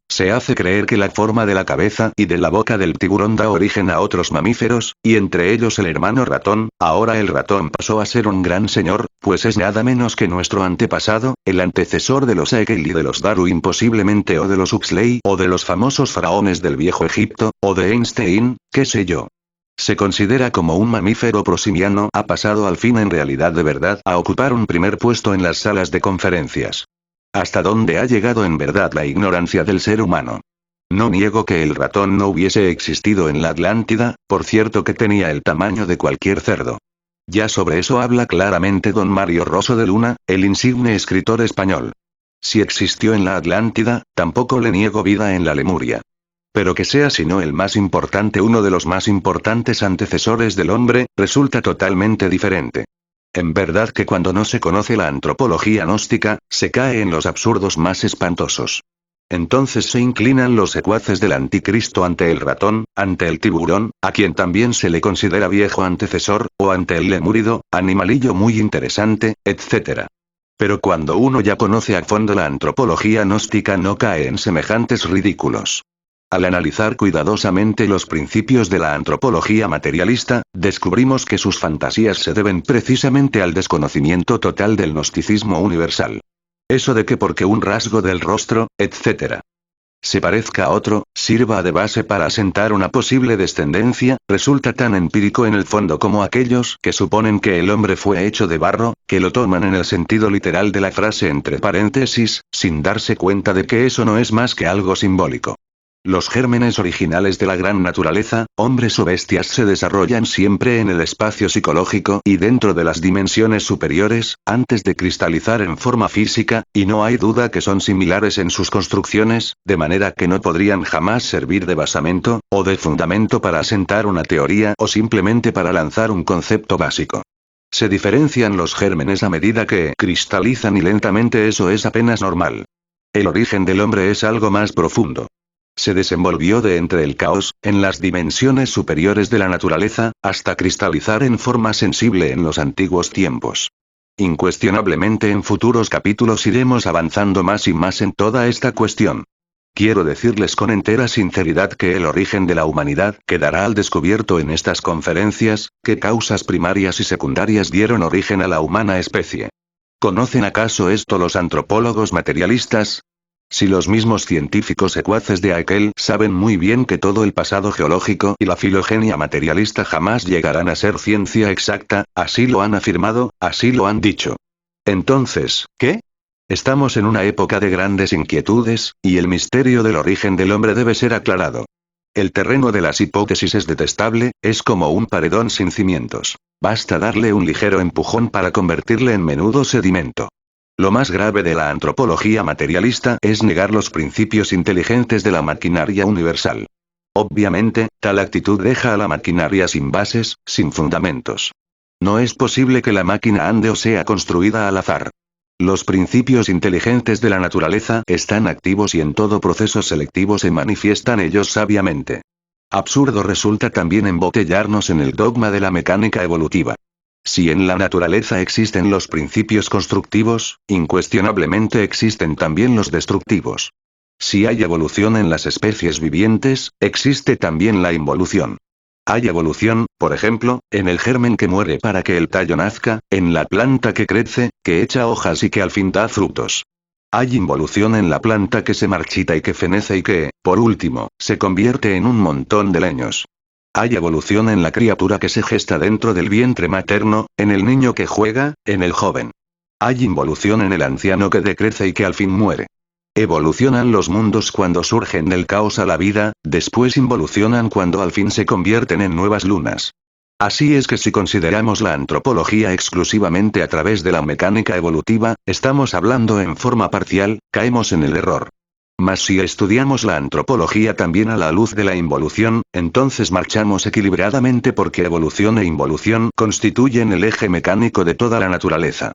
se hace creer que la forma de la cabeza y de la boca del tiburón da origen a otros mamíferos, y entre ellos el hermano ratón. Ahora el ratón pasó a ser un gran señor, pues es nada menos que nuestro antepasado, el antecesor de los Haeckel y de los Darwin posiblemente, o de los Huxley, o de los famosos faraones del viejo Egipto, o de Einstein, qué sé yo. Se considera como un mamífero prosimiano, ha pasado al fin en realidad de verdad a ocupar un primer puesto en las salas de conferencias. ¿Hasta dónde ha llegado en verdad la ignorancia del ser humano? No niego que el ratón no hubiese existido en la Atlántida, por cierto que tenía el tamaño de cualquier cerdo. Ya sobre eso habla claramente don Mario Rosso de Luna, el insigne escritor español. Si existió en la Atlántida, tampoco le niego vida en la Lemuria. Pero que sea sino el más importante, uno de los más importantes antecesores del hombre, resulta totalmente diferente. En verdad que cuando no se conoce la antropología gnóstica, se cae en los absurdos más espantosos. Entonces se inclinan los secuaces del anticristo ante el ratón, ante el tiburón, a quien también se le considera viejo antecesor, o ante el lemúrido, animalillo muy interesante, etc. Pero cuando uno ya conoce a fondo la antropología gnóstica no cae en semejantes ridículos. Al analizar cuidadosamente los principios de la antropología materialista, descubrimos que sus fantasías se deben precisamente al desconocimiento total del gnosticismo universal. Eso de que porque un rasgo del rostro, etc., se parezca a otro, sirva de base para asentar una posible descendencia, resulta tan empírico en el fondo como aquellos que suponen que el hombre fue hecho de barro, que lo toman en el sentido literal de la frase entre paréntesis, sin darse cuenta de que eso no es más que algo simbólico. Los gérmenes originales de la gran naturaleza, hombres o bestias, se desarrollan siempre en el espacio psicológico y dentro de las dimensiones superiores, antes de cristalizar en forma física, y no hay duda que son similares en sus construcciones, de manera que no podrían jamás servir de basamento, o de fundamento para asentar una teoría o simplemente para lanzar un concepto básico. Se diferencian los gérmenes a medida que cristalizan y lentamente eso es apenas normal. El origen del hombre es algo más profundo. Se desenvolvió de entre el caos, en las dimensiones superiores de la naturaleza, hasta cristalizar en forma sensible en los antiguos tiempos. Incuestionablemente en futuros capítulos iremos avanzando más y más en toda esta cuestión. Quiero decirles con entera sinceridad que el origen de la humanidad quedará al descubierto en estas conferencias, qué causas primarias y secundarias dieron origen a la humana especie. ¿Conocen acaso esto los antropólogos materialistas? Si los mismos científicos secuaces de Haeckel saben muy bien que todo el pasado geológico y la filogenia materialista jamás llegarán a ser ciencia exacta, así lo han afirmado, así lo han dicho. Entonces, ¿qué? Estamos en una época de grandes inquietudes, y el misterio del origen del hombre debe ser aclarado. El terreno de las hipótesis es detestable, es como un paredón sin cimientos. Basta darle un ligero empujón para convertirle en menudo sedimento. Lo más grave de la antropología materialista es negar los principios inteligentes de la maquinaria universal. Obviamente, tal actitud deja a la maquinaria sin bases, sin fundamentos. No es posible que la máquina ande o sea construida al azar. Los principios inteligentes de la naturaleza están activos y en todo proceso selectivo se manifiestan ellos sabiamente. Absurdo resulta también embotellarnos en el dogma de la mecánica evolutiva. Si en la naturaleza existen los principios constructivos, incuestionablemente existen también los destructivos. Si hay evolución en las especies vivientes, existe también la involución. Hay evolución, por ejemplo, en el germen que muere para que el tallo nazca, en la planta que crece, que echa hojas y que al fin da frutos. Hay involución en la planta que se marchita y que fenece y que, por último, se convierte en un montón de leños. Hay evolución en la criatura que se gesta dentro del vientre materno, en el niño que juega, en el joven. Hay involución en el anciano que decrece y que al fin muere. Evolucionan los mundos cuando surgen del caos a la vida, después involucionan cuando al fin se convierten en nuevas lunas. Así es que si consideramos la antropología exclusivamente a través de la mecánica evolutiva, estamos hablando en forma parcial, caemos en el error. Mas si estudiamos la antropología también a la luz de la involución, entonces marchamos equilibradamente porque evolución e involución constituyen el eje mecánico de toda la naturaleza.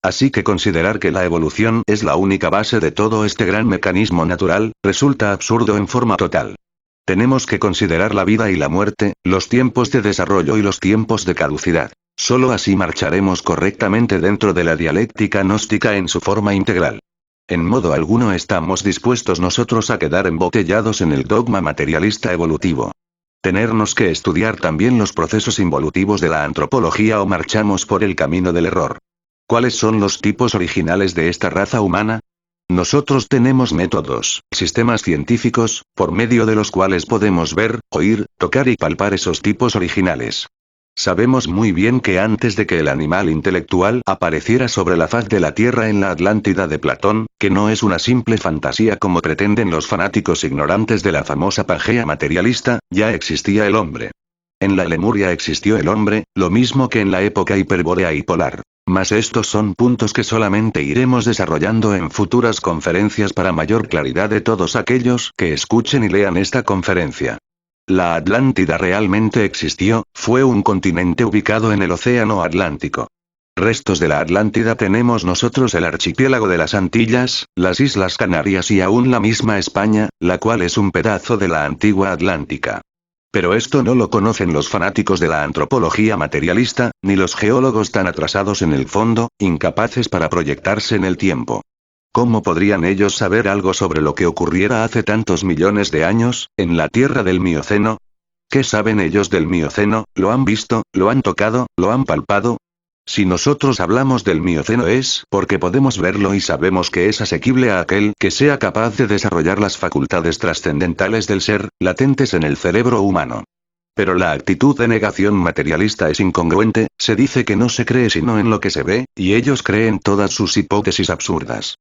Así que considerar que la evolución es la única base de todo este gran mecanismo natural, resulta absurdo en forma total. Tenemos que considerar la vida y la muerte, los tiempos de desarrollo y los tiempos de caducidad. Solo así marcharemos correctamente dentro de la dialéctica gnóstica en su forma integral. En modo alguno estamos dispuestos nosotros a quedar embotellados en el dogma materialista evolutivo. Tenernos que estudiar también los procesos involutivos de la antropología o marchamos por el camino del error. ¿Cuáles son los tipos originales de esta raza humana? Nosotros tenemos métodos, sistemas científicos, por medio de los cuales podemos ver, oír, tocar y palpar esos tipos originales. Sabemos muy bien que antes de que el animal intelectual apareciera sobre la faz de la Tierra en la Atlántida de Platón, que no es una simple fantasía como pretenden los fanáticos ignorantes de la famosa Pangea materialista, ya existía el hombre. En la Lemuria existió el hombre, lo mismo que en la época hiperbórea y polar. Mas estos son puntos que solamente iremos desarrollando en futuras conferencias para mayor claridad de todos aquellos que escuchen y lean esta conferencia. La Atlántida realmente existió, fue un continente ubicado en el Océano Atlántico. Restos de la Atlántida tenemos nosotros el archipiélago de las Antillas, las Islas Canarias y aún la misma España, la cual es un pedazo de la antigua Atlántica. Pero esto no lo conocen los fanáticos de la antropología materialista, ni los geólogos tan atrasados en el fondo, incapaces para proyectarse en el tiempo. ¿Cómo podrían ellos saber algo sobre lo que ocurriera hace tantos millones de años, en la Tierra del Mioceno? ¿Qué saben ellos del Mioceno? ¿Lo han visto? ¿Lo han tocado? ¿Lo han palpado? Si nosotros hablamos del Mioceno es porque podemos verlo y sabemos que es asequible a aquel que sea capaz de desarrollar las facultades trascendentales del ser, latentes en el cerebro humano. Pero la actitud de negación materialista es incongruente, se dice que no se cree sino en lo que se ve, y ellos creen todas sus hipótesis absurdas.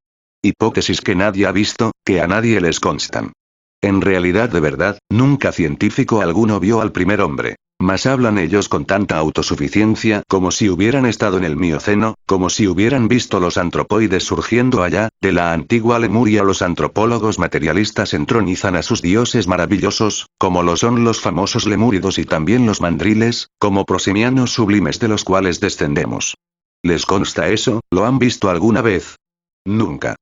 Hipótesis que nadie ha visto, que a nadie les constan. En realidad de verdad, nunca científico alguno vio al primer hombre. Mas hablan ellos con tanta autosuficiencia como si hubieran estado en el Mioceno, como si hubieran visto los antropoides surgiendo allá, de la antigua Lemuria. Los antropólogos materialistas entronizan a sus dioses maravillosos, como lo son los famosos lemúridos y también los mandriles, como prosimianos sublimes de los cuales descendemos. ¿Les consta eso? ¿Lo han visto alguna vez? Nunca.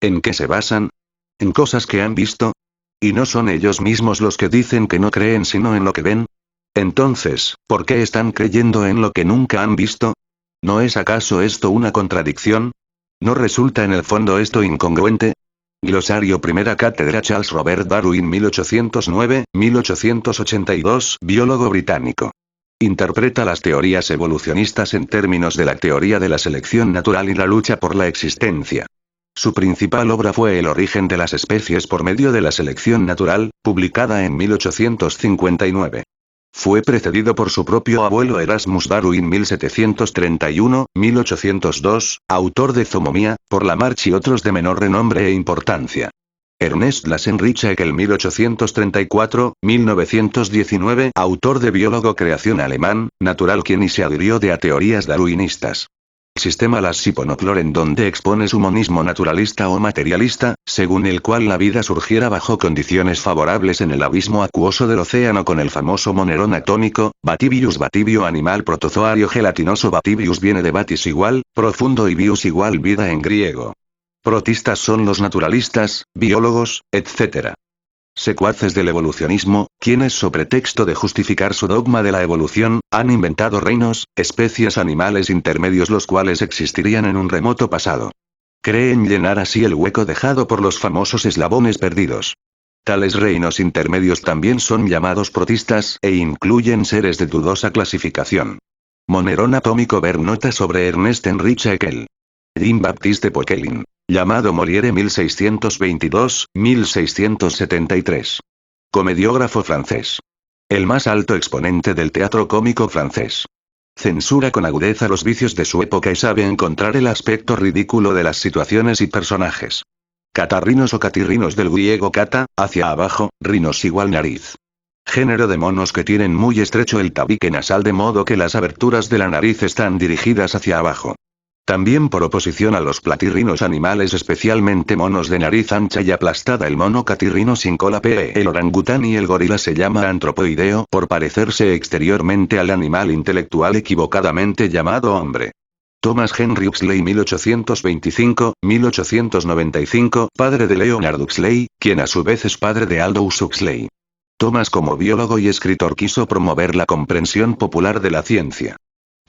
¿En qué se basan? ¿En cosas que han visto? ¿Y no son ellos mismos los que dicen que no creen sino en lo que ven? Entonces, ¿por qué están creyendo en lo que nunca han visto? ¿No es acaso esto una contradicción? ¿No resulta en el fondo esto incongruente? Glosario Primera Cátedra Charles Robert Darwin 1809-1882, biólogo británico. Interpreta las teorías evolucionistas en términos de la teoría de la selección natural y la lucha por la existencia. Su principal obra fue El origen de las especies por medio de la selección natural, publicada en 1859. Fue precedido por su propio abuelo Erasmus Darwin 1731-1802, autor de Zoomomia, por Lamarck y otros de menor renombre e importancia. Ernest Lassenrichek 1834-1919, autor de Biólogo creación alemán, natural quien y se adhirió a teorías darwinistas. Sistema Las Siponocloren donde expone su monismo naturalista o materialista, según el cual la vida surgiera bajo condiciones favorables en el abismo acuoso del océano con el famoso monerón atómico, Batibius batibio animal protozoario gelatinoso. Batibius viene de batis igual, profundo y bius igual vida en griego. Protistas son los naturalistas, biólogos, etc. Secuaces del evolucionismo, quienes sobre texto de justificar su dogma de la evolución, han inventado reinos, especies animales intermedios los cuales existirían en un remoto pasado. Creen llenar así el hueco dejado por los famosos eslabones perdidos. Tales reinos intermedios también son llamados protistas e incluyen seres de dudosa clasificación. Monerón atómico. Ver nota sobre Ernest Henri Haeckel. Jean-Baptiste Poquelin. Llamado Molière 1622-1673. Comediógrafo francés. El más alto exponente del teatro cómico francés. Censura con agudeza los vicios de su época y sabe encontrar el aspecto ridículo de las situaciones y personajes. Catarrinos o catirrinos del griego cata, hacia abajo, rinos igual nariz. Género de monos que tienen muy estrecho el tabique nasal de modo que las aberturas de la nariz están dirigidas hacia abajo. También por oposición a los platirrinos animales especialmente monos de nariz ancha y aplastada el mono catirrino sin cola el orangután y el gorila se llama antropoideo por parecerse exteriormente al animal intelectual equivocadamente llamado hombre. Thomas Henry Huxley 1825-1895, padre de Leonard Huxley, quien a su vez es padre de Aldous Huxley. Thomas como biólogo y escritor quiso promover la comprensión popular de la ciencia.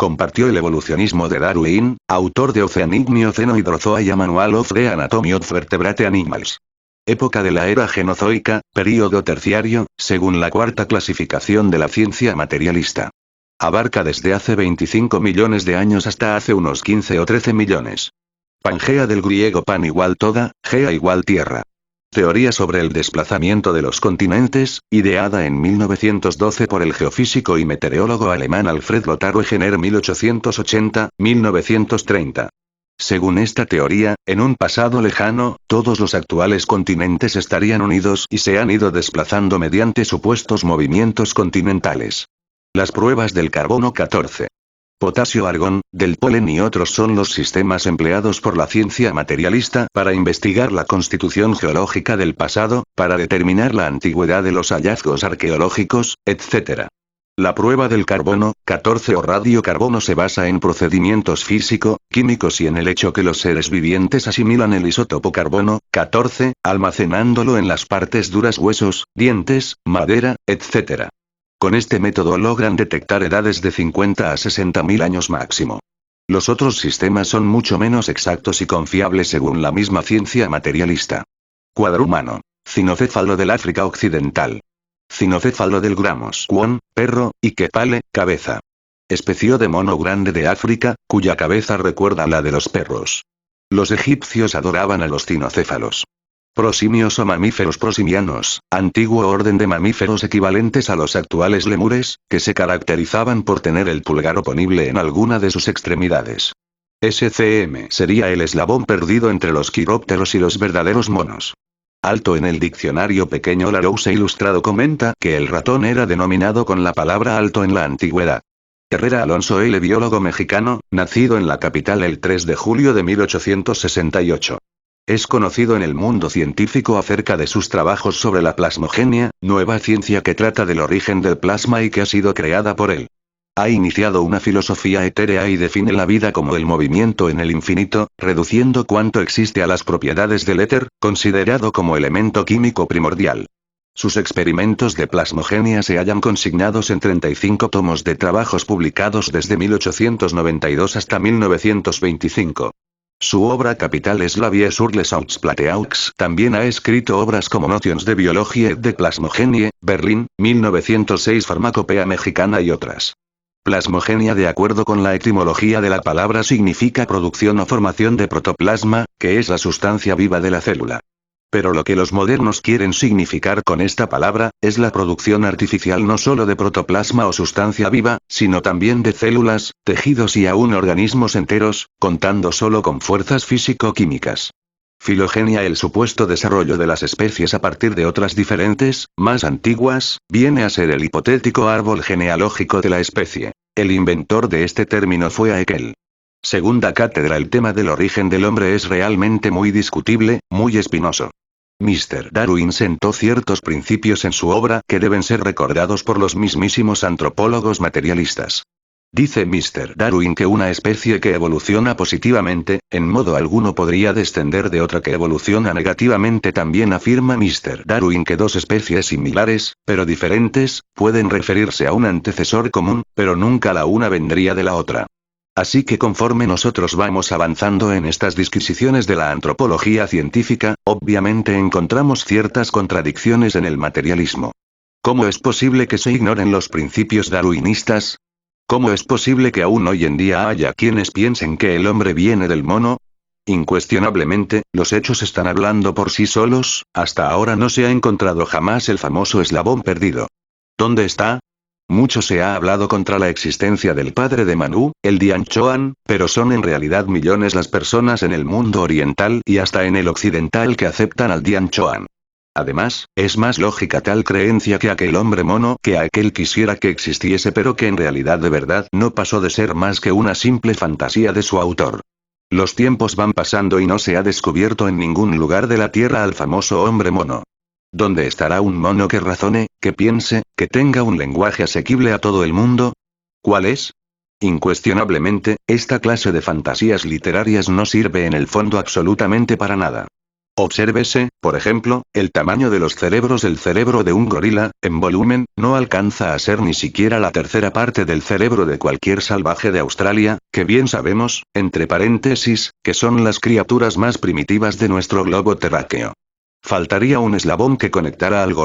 Compartió el evolucionismo de Darwin, autor de Oceanic Mioceno Hydrozoa y A Manual of the Anatomy of Vertebrate Animals. Época de la era Genozoica, período terciario, según la cuarta clasificación de la ciencia materialista. Abarca desde hace 25 millones de años hasta hace unos 15 o 13 millones. Pangea del griego pan igual toda, gea igual tierra. Teoría sobre el desplazamiento de los continentes, ideada en 1912 por el geofísico y meteorólogo alemán Alfred Lothar Wegener 1880-1930. Según esta teoría, en un pasado lejano, todos los actuales continentes estarían unidos y se han ido desplazando mediante supuestos movimientos continentales. Las pruebas del carbono 14. Potasio-argón, del polen y otros son los sistemas empleados por la ciencia materialista para investigar la constitución geológica del pasado, para determinar la antigüedad de los hallazgos arqueológicos, etc. La prueba del carbono, 14 o radiocarbono se basa en procedimientos físico-químicos y en el hecho que los seres vivientes asimilan el isótopo carbono, 14, almacenándolo en las partes duras huesos, dientes, madera, etc. Con este método logran detectar edades de 50 a 60.000 años máximo. Los otros sistemas son mucho menos exactos y confiables según la misma ciencia materialista. Cuadrúmano. Cinocéfalo del África Occidental. Cinocéfalo del Gramos Kwon, perro, y Kepale, cabeza. Especie de mono grande de África, cuya cabeza recuerda a la de los perros. Los egipcios adoraban a los cinocéfalos. Prosimios o mamíferos prosimianos, antiguo orden de mamíferos equivalentes a los actuales lemures, que se caracterizaban por tener el pulgar oponible en alguna de sus extremidades. SCM sería el eslabón perdido entre los quirópteros y los verdaderos monos. Alto en el diccionario pequeño Larousse Ilustrado comenta que el ratón era denominado con la palabra alto en la antigüedad. Herrera Alonso L. biólogo mexicano, nacido en la capital el 3 de julio de 1868. Es conocido en el mundo científico acerca de sus trabajos sobre la plasmogenia, nueva ciencia que trata del origen del plasma y que ha sido creada por él. Ha iniciado una filosofía etérea y define la vida como el movimiento en el infinito, reduciendo cuanto existe a las propiedades del éter, considerado como elemento químico primordial. Sus experimentos de plasmogenia se hallan consignados en 35 tomos de trabajos publicados desde 1892 hasta 1925. Su obra capital es La Vie sur les Plateaux. También ha escrito obras como Notions de Biologie de Plasmogenie, Berlín, 1906 Farmacopea Mexicana y otras. Plasmogenia de acuerdo con la etimología de la palabra significa producción o formación de protoplasma, que es la sustancia viva de la célula. Pero lo que los modernos quieren significar con esta palabra, es la producción artificial no solo de protoplasma o sustancia viva, sino también de células, tejidos y aún organismos enteros, contando solo con fuerzas físico-químicas. Filogenia. El supuesto desarrollo de las especies a partir de otras diferentes, más antiguas, viene a ser el hipotético árbol genealógico de la especie. El inventor de este término fue Haeckel. Segunda cátedra. El tema del origen del hombre es realmente muy discutible, muy espinoso. Mr. Darwin sentó ciertos principios en su obra que deben ser recordados por los mismísimos antropólogos materialistas. Dice Mr. Darwin que una especie que evoluciona positivamente, en modo alguno podría descender de otra que evoluciona negativamente. También afirma Mr. Darwin que dos especies similares, pero diferentes, pueden referirse a un antecesor común, pero nunca la una vendría de la otra. Así que conforme nosotros vamos avanzando en estas disquisiciones de la antropología científica, obviamente encontramos ciertas contradicciones en el materialismo. ¿Cómo es posible que se ignoren los principios darwinistas? ¿Cómo es posible que aún hoy en día haya quienes piensen que el hombre viene del mono? Incuestionablemente, los hechos están hablando por sí solos, hasta ahora no se ha encontrado jamás el famoso eslabón perdido. ¿Dónde está? Mucho se ha hablado contra la existencia del padre de Manu, el Dianchoan, pero son en realidad millones las personas en el mundo oriental y hasta en el occidental que aceptan al Dianchoan. Además, es más lógica tal creencia que aquel hombre mono que aquel quisiera que existiese pero que en realidad de verdad no pasó de ser más que una simple fantasía de su autor. Los tiempos van pasando y no se ha descubierto en ningún lugar de la Tierra al famoso hombre mono. ¿Dónde estará un mono que razone, que piense, que tenga un lenguaje asequible a todo el mundo? ¿Cuál es? Incuestionablemente, esta clase de fantasías literarias no sirve en el fondo absolutamente para nada. Obsérvese, por ejemplo, el tamaño de los cerebros. El cerebro de un gorila, en volumen, no alcanza a ser ni siquiera la tercera parte del cerebro de cualquier salvaje de Australia, que bien sabemos, entre paréntesis, que son las criaturas más primitivas de nuestro globo terráqueo. Faltaría un eslabón que conectara al gorila